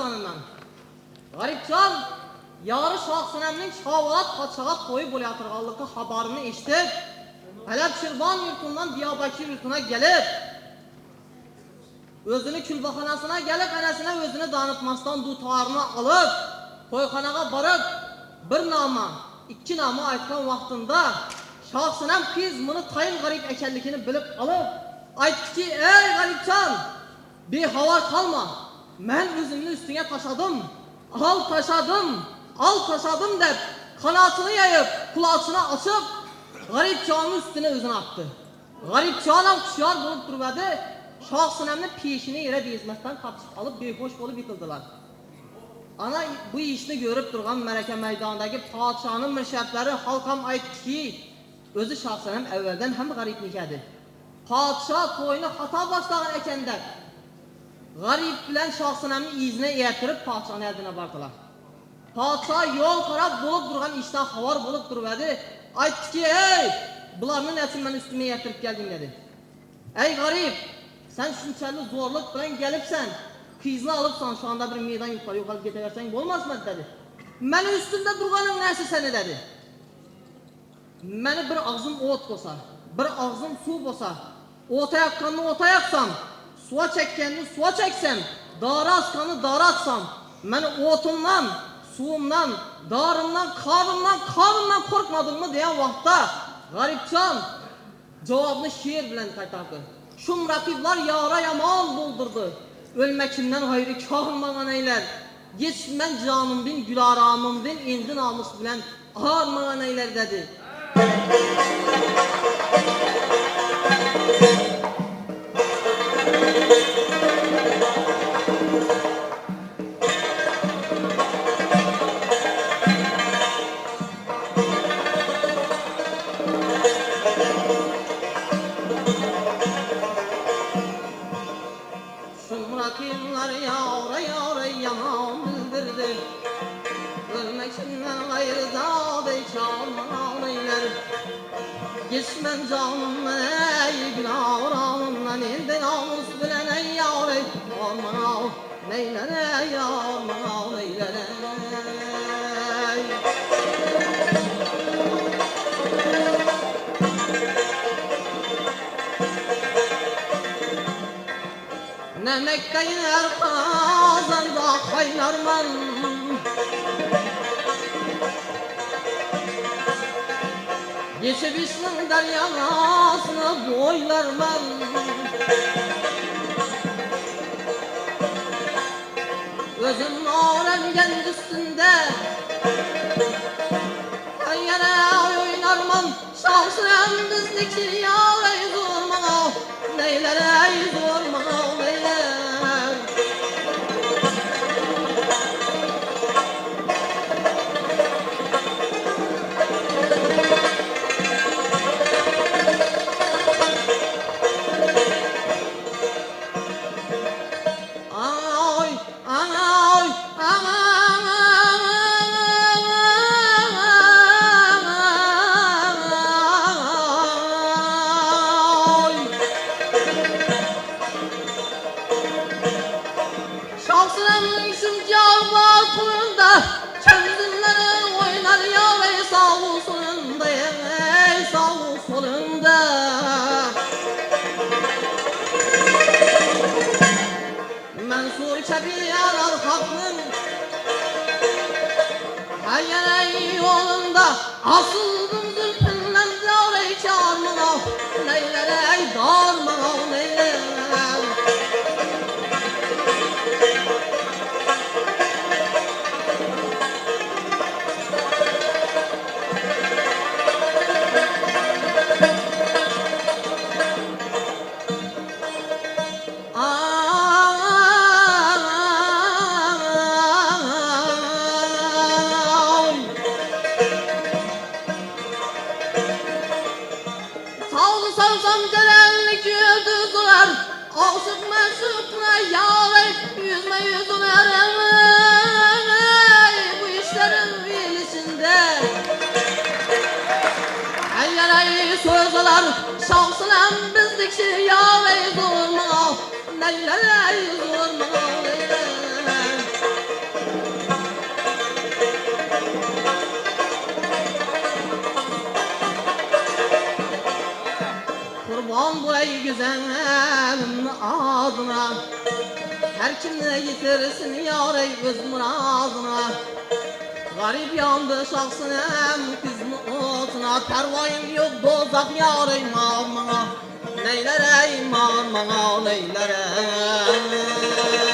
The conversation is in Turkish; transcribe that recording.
dastanından. Garipcan, yarı Şahsınem'nin Şavalat Paçağa toyu bolayatırğallıqı xabarını eşitib, Hələb Şirvan yurtundan Diyarbakır yurtuna gelip, özünü külbaxanasına gelip, ənəsinə özünü danıtmasdan dutarını alıp, toyxanağa barıp, bir nama, iki nama aytqan vaxtında, Şahsınem kızmını tayın garip ekenlikini bilip alıp, aytdı ki, ey Garipcan, bir havar kalma, mən özümün üstüne taşadım, al taşadım deyip, kanatını yayıp, kulağını açıp, Garipcanın üstüne özünü attı. Garipcanam kuşlar bulup durmadı, Şahsınem'in peşini yere dizmekten kapışıp alıp bir hoş olup yıkıldılar. Ana bu işini görüp durğan Mərəkə meydanındaki padişahın müşəbləri halkam aytdı ki, özü Şahsınem evvelden hem gariplikədir. Padişah toyunu hata başlağın ekəndə, garip bilen Şahsınem'in izine eğertirip padişahın eldine bardılar. Padişah yol taraf bulup durğan işten havar bulup durmadı. Aytdı ki, ey, bularının için ben üstüme yetirip geldim dedi. Ey garip, sen şunçalı zorluk bilen gelipsen, kızını alıpsan şu anda bir meydan yukarı gidersen olmaz mı dedi. Məni üstünde durğanın nəsi seni dedi. Məni bir ağzım ot bosa, bir ağzım su bosa, ota yakkanını ota yaksam, suya çekkenini suya çeksem, dara askanı dara atsam, məni otumdan, suumdan, darımdan, karımdan korkmadın diyen vaxtda Garipcan cevabını şiir bilen kaytardı. Şum rakibler yara yaman doldurdu. Ölmekimden hayrı kahırmagan eyler. Geçmen canım bin, gülaramım bin, indi namus bilen ağırmagan eyler dedi. Şumrakimler yavra yaman bildirdi. Ölmekimden gayrı zade çağırmagan eyler. Geçmen canım ey gülaramımdan indi namus bilen ey yavre. Aman neyler ey aman neyler ey. Ne Mekke'ler kazanda kaynarman, geçip İslam deryasını boylarman. Özüm ağrem genç üstünde, her yere oynarman. Şahsınem bizdeki yâre zormana, neylere zormana neyler. Şahsınem'in şuncağı kurunda, kendinleri oynar ya ve sağ solunda, ey sağ solunda. Mensur Kebiyalar hakkın, her yere yolunda, asıldım zülfünden zâre çağırmana, neylere ey darmana neylere. Savsam gelenlik yüzüzler, aşık meşrukla yâre, yüzme yüzüne bu işlerin bilisinde. Her yere sözler, Şahsınem bizdeki yâre zorma, neylere zorma, neylere. Can bu ey güzelin adına, her kimle yitirsin yar ey öz muradına. Garip yandı şahsınem kızın otuna, pervayım yok dozak yar ey mal bana. Neyler ey mal bana, neyler ey.